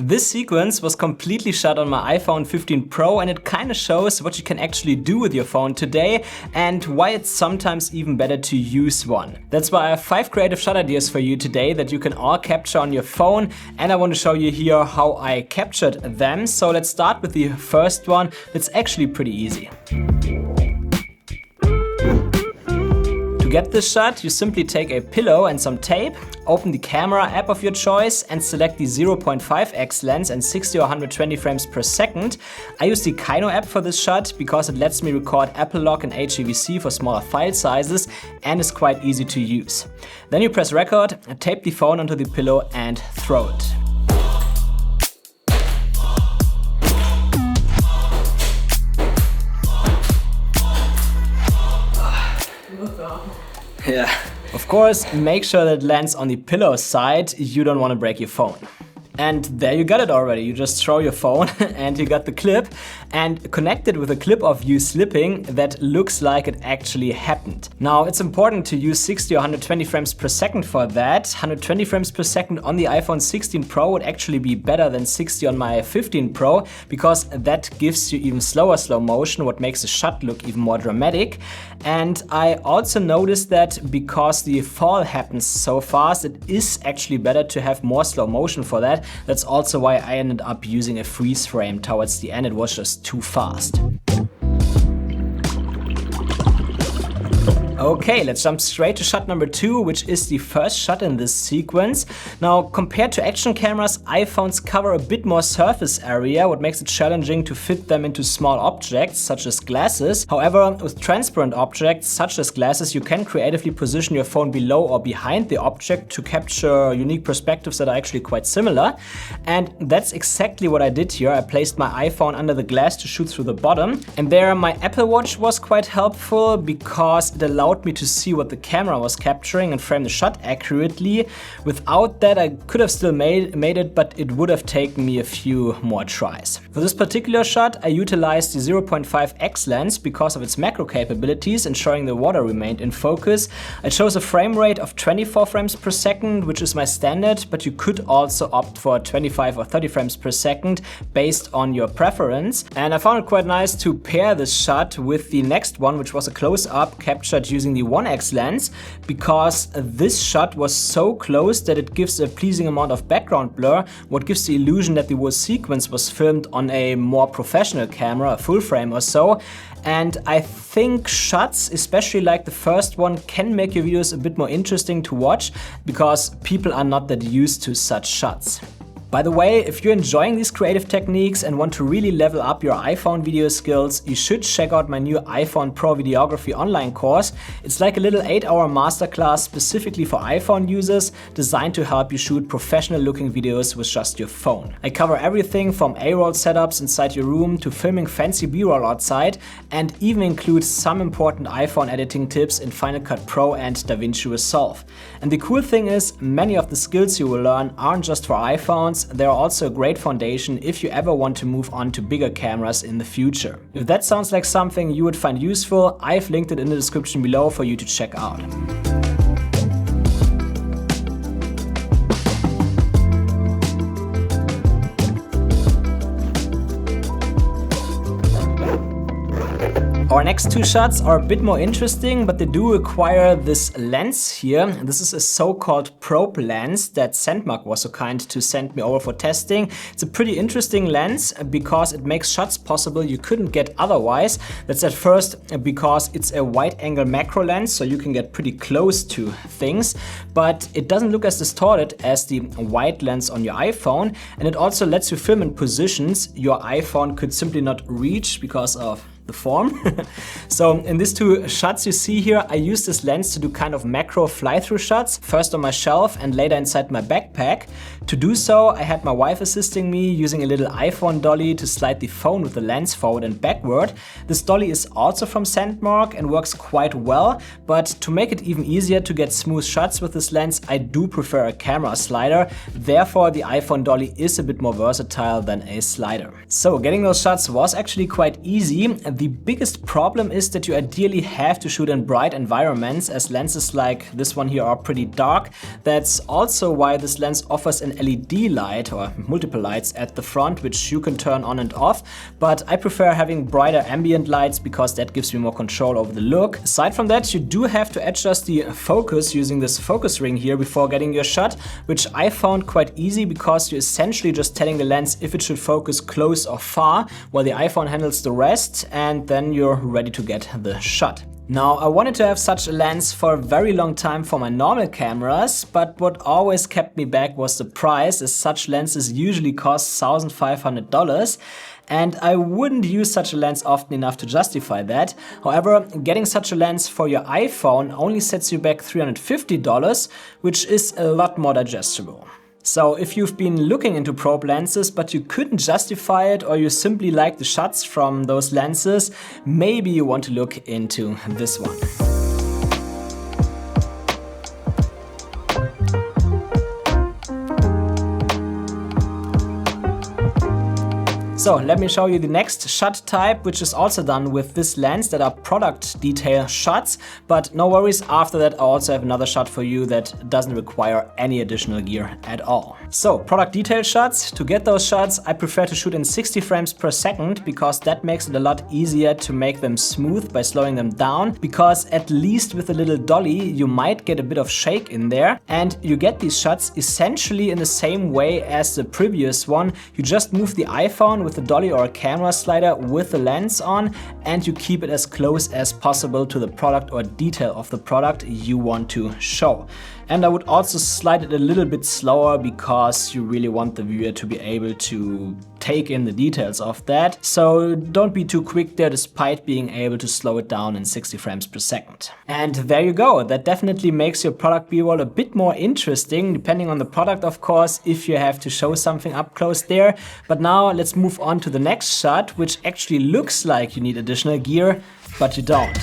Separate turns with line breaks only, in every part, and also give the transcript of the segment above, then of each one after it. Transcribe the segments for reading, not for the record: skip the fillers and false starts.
This sequence was completely shot on my iPhone 15 Pro, and it kind of shows what you can actually do with your phone today and why it's sometimes even better to use one. That's why I have 5 creative shot ideas for you today that you can all capture on your phone, and I want to show you here how I captured them. So let's start with the first one. It's actually pretty easy. To get this shot, you simply take a pillow and some tape, open the camera app of your choice and select the 0.5x lens and 60 or 120 frames per second. I use the Kino app for this shot because it lets me record Apple Lock and HEVC for smaller file sizes and is quite easy to use. Then you press record, tape the phone onto the pillow and throw it. Yeah. Of course, make sure that it lands on the pillow side. You don't want to break your phone. And there you got it already. You just throw your phone and you got the clip, and connect it with a clip of you slipping that looks like it actually happened. Now it's important to use 60 or 120 frames per second for that. 120 frames per second on the iPhone 16 Pro would actually be better than 60 on my 15 Pro because that gives you even slower slow motion, what makes the shot look even more dramatic. And I also noticed that because the fall happens so fast, it is actually better to have more slow motion for that. That's also why I ended up using a freeze frame towards the end. It was just too fast. Okay, let's jump straight to shot number 2, which is the first shot in this sequence. Now, compared to action cameras, iPhones cover a bit more surface area, what makes it challenging to fit them into small objects, such as glasses. However, with transparent objects, such as glasses, you can creatively position your phone below or behind the object to capture unique perspectives that are actually quite similar. And that's exactly what I did here. I placed my iPhone under the glass to shoot through the bottom. And there, my Apple Watch was quite helpful because it allowed me to see what the camera was capturing and frame the shot accurately. Without that, I could have still made it, but it would have taken me a few more tries. For this particular shot, I utilized the 0.5x lens because of its macro capabilities, ensuring the water remained in focus. I chose a frame rate of 24 frames per second, which is my standard, but you could also opt for 25 or 30 frames per second based on your preference. And I found it quite nice to pair this shot with the next one, which was a close-up captured using the 1x lens, because this shot was so close that it gives a pleasing amount of background blur, what gives the illusion that the whole sequence was filmed on a more professional camera, a full frame or so. And I think shots, especially like the first one, can make your videos a bit more interesting to watch because people are not that used to such shots. By the way, if you're enjoying these creative techniques and want to really level up your iPhone video skills, you should check out my new iPhone Pro Videography online course. It's like a little 8-hour masterclass specifically for iPhone users, designed to help you shoot professional looking videos with just your phone. I cover everything from A-roll setups inside your room to filming fancy B-roll outside, and even include some important iPhone editing tips in Final Cut Pro and DaVinci Resolve. And the cool thing is, many of the skills you will learn aren't just for iPhones. They're also a great foundation if you ever want to move on to bigger cameras in the future. If that sounds like something you would find useful, I've linked it in the description below for you to check out. Our next 2 shots are a bit more interesting, but they do require this lens here. This is a so-called probe lens that Sandmarcs was so kind to send me over for testing. It's a pretty interesting lens because it makes shots possible you couldn't get otherwise. That's at first because it's a wide-angle macro lens, so you can get pretty close to things, but it doesn't look as distorted as the wide lens on your iPhone, and it also lets you film in positions your iPhone could simply not reach because of the form. So in these 2 shots you see here, I use this lens to do kind of macro fly-through shots, first on my shelf and later inside my backpack. To do so, I had my wife assisting me using a little iPhone dolly to slide the phone with the lens forward and backward. This dolly is also from Sandmarcs and works quite well, but to make it even easier to get smooth shots with this lens, I do prefer a camera slider. Therefore, the iPhone dolly is a bit more versatile than a slider. So getting those shots was actually quite easy. The biggest problem is that you ideally have to shoot in bright environments, as lenses like this one here are pretty dark. That's also why this lens offers an LED light or multiple lights at the front, which you can turn on and off, but I prefer having brighter ambient lights because that gives me more control over the look. Aside from that, you do have to adjust the focus using this focus ring here before getting your shot, which I found quite easy because you're essentially just telling the lens if it should focus close or far, while the iPhone handles the rest, and then you're ready to get the shot. Now, I wanted to have such a lens for a very long time for my normal cameras, but what always kept me back was the price, as such lenses usually cost $1,500. And I wouldn't use such a lens often enough to justify that. However, getting such a lens for your iPhone only sets you back $350, which is a lot more digestible. So if you've been looking into probe lenses but you couldn't justify it, or you simply like the shots from those lenses, maybe you want to look into this one. So let me show you the next shot type, which is also done with this lens, that are product detail shots. But no worries, after that I also have another shot for you that doesn't require any additional gear at all. So product detail shots, to get those shots I prefer to shoot in 60 frames per second, because that makes it a lot easier to make them smooth by slowing them down, because at least with a little dolly you might get a bit of shake in there, and you get these shots essentially in the same way as the previous one. You just move the iPhone with a dolly or a camera slider with the lens on, and you keep it as close as possible to the product or detail of the product you want to show. And I would also slide it a little bit slower because you really want the viewer to be able to take in the details of that. So don't be too quick there, despite being able to slow it down in 60 frames per second. And there you go. That definitely makes your product B-roll a bit more interesting, depending on the product, of course, if you have to show something up close there. But now let's move on to the next shot, which actually looks like you need additional gear, but you don't.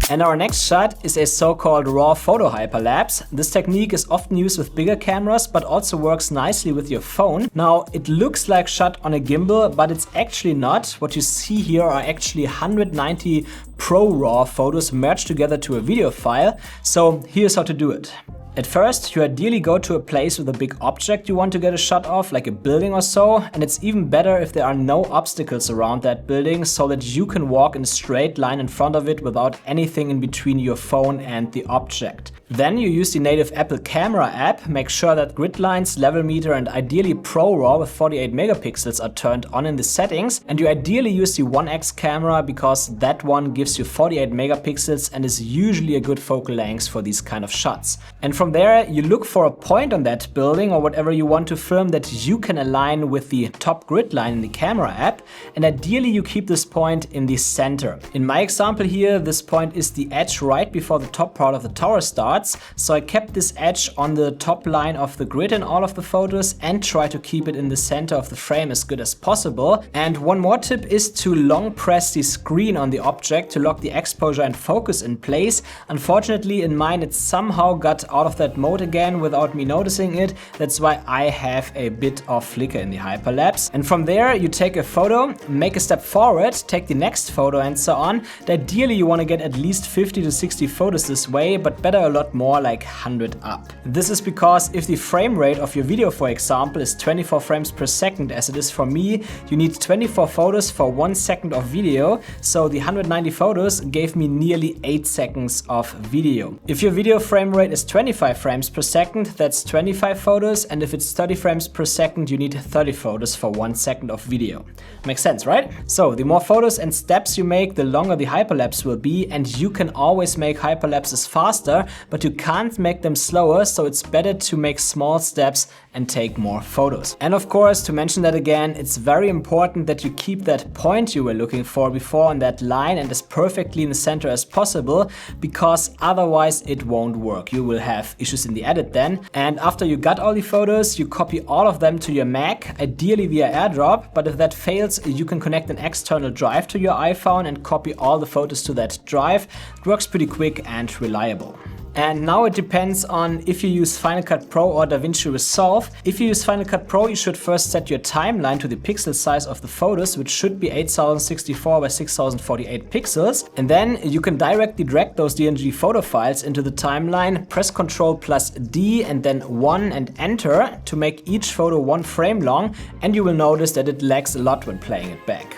And our next shot is a so-called raw photo hyperlapse. This technique is often used with bigger cameras, but also works nicely with your phone. Now, it looks like shot on a gimbal, but it's actually not. What you see here are actually 190 Pro RAW photos merged together to a video file. So here's how to do it. At first, you ideally go to a place with a big object you want to get a shot of, like a building or so, and it's even better if there are no obstacles around that building, so that you can walk in a straight line in front of it without anything in between your phone and the object. Then you use the native Apple camera app, make sure that grid lines, level meter and ideally Pro RAW with 48 megapixels are turned on in the settings, and you ideally use the 1x camera because that one gives you 48 megapixels and is usually a good focal length for these kind of shots. And from there, you look for a point on that building or whatever you want to film that you can align with the top grid line in the camera app, and ideally you keep this point in the center. In my example here, this point is the edge right before the top part of the tower starts, so I kept this edge on the top line of the grid in all of the photos and try to keep it in the center of the frame as good as possible. And one more tip is to long press the screen on the object to lock the exposure and focus in place. Unfortunately, in mine it somehow got out of that mode again without me noticing it. That's why I have a bit of flicker in the hyperlapse. And from there you take a photo, make a step forward, take the next photo and so on. Ideally you want to get at least 50 to 60 photos this way, but better a lot more, like 100 up. This is because if the frame rate of your video, for example, is 24 frames per second as it is for me, you need 24 photos for 1 second of video, so the 190 photos gave me nearly 8 seconds of video. If your video frame rate is 25 frames per second, that's 25 photos, and if it's 30 frames per second, you need 30 photos for 1 second of video. Makes sense, right? So the more photos and steps you make, the longer the hyperlapse will be, and you can always make hyperlapses faster, but you can't make them slower, so it's better to make small steps and take more photos. And of course, to mention that again, it's very important that you keep that point you were looking for before on that line and as perfectly in the center as possible, because otherwise it won't work. You will have issues in the edit then. And after you got all the photos, you copy all of them to your Mac, ideally via AirDrop, but if that fails, you can connect an external drive to your iPhone and copy all the photos to that drive. It works pretty quick and reliable. And now it depends on if you use Final Cut Pro or DaVinci Resolve. If you use Final Cut Pro, you should first set your timeline to the pixel size of the photos, which should be 8064 by 6048 pixels. And then you can directly drag those DNG photo files into the timeline, press Ctrl+D and then 1 and enter to make each photo 1 frame long, and you will notice that it lags a lot when playing it back.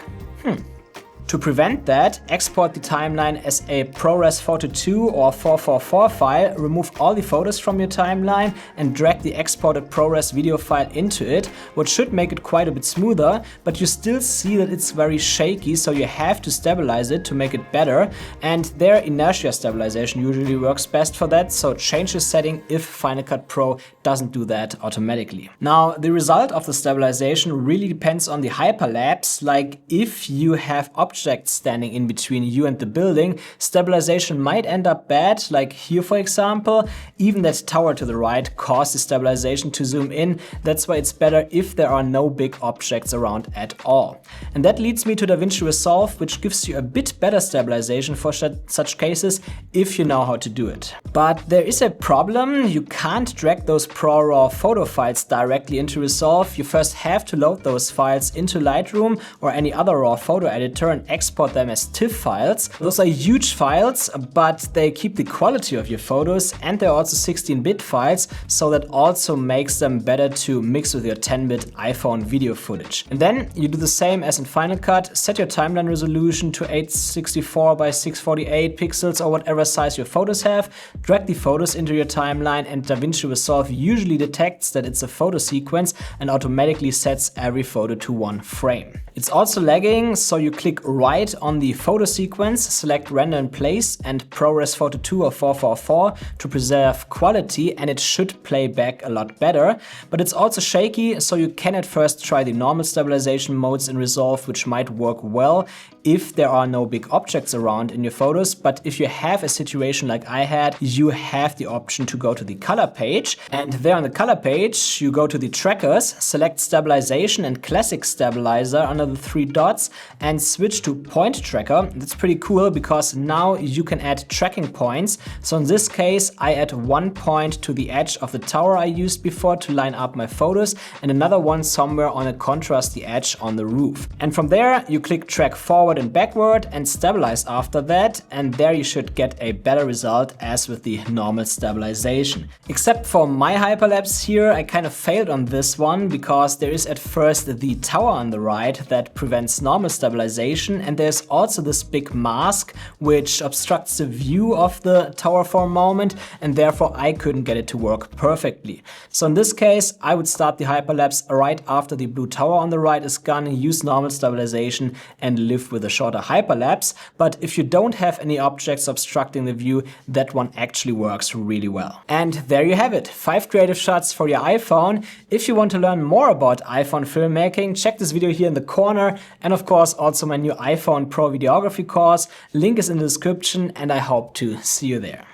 To prevent that, export the timeline as a ProRes Photo 2 or 444 file, remove all the photos from your timeline and drag the exported ProRes video file into it, which should make it quite a bit smoother, but you still see that it's very shaky, so you have to stabilize it to make it better, and their inertia stabilization usually works best for that, so change the setting if Final Cut Pro doesn't do that automatically. Now, the result of the stabilization really depends on the hyperlapse, like if you have objects standing in between you and the building, stabilization might end up bad, like here for example. Even that tower to the right caused the stabilization to zoom in. That's why it's better if there are no big objects around at all. And that leads me to DaVinci Resolve, which gives you a bit better stabilization for such cases if you know how to do it. But there is a problem. You can't drag those ProRAW photo files directly into Resolve. You first have to load those files into Lightroom or any other RAW photo editor and export them as TIFF files. Those are huge files, but they keep the quality of your photos, and they're also 16-bit files, so that also makes them better to mix with your 10-bit iPhone video footage. And then you do the same as in Final Cut, set your timeline resolution to 864 by 648 pixels or whatever size your photos have, drag the photos into your timeline, and DaVinci Resolve usually detects that it's a photo sequence and automatically sets every photo to 1 frame. It's also lagging, so you click right on the photo sequence, select Render in Place and ProRes Photo 2 or 444 to preserve quality, and it should play back a lot better. But it's also shaky, so you can at first try the normal stabilization modes in Resolve, which might work well if there are no big objects around in your photos. But if you have a situation like I had, you have the option to go to the color page, and there on the color page you go to the trackers, select Stabilization and Classic Stabilizer under the 3 dots and switch to Point Tracker. That's pretty cool because now you can add tracking points. So in this case I add 1 point to the edge of the tower I used before to line up my photos, and another one somewhere on a contrasty edge on the roof. And from there you click Track Forward and Backward and Stabilize after that, and there you should get a better result as with the normal stabilization. Except for my hyperlapse here, I kind of failed on this one because there is at first the tower on the right that prevents normal stabilization, and there's also this big mask which obstructs the view of the tower for a moment, and therefore I couldn't get it to work perfectly. So in this case I would start the hyperlapse right after the blue tower on the right is gone, use normal stabilization and live with a shorter hyperlapse. But if you don't have any objects obstructing the view, that one actually works really well. And there you have it, 5 creative shots for your iPhone. If you want to learn more about iPhone filmmaking, check this video here in the corner, and of course also my new iPhone Pro videography course. Link is in the description, and I hope to see you there.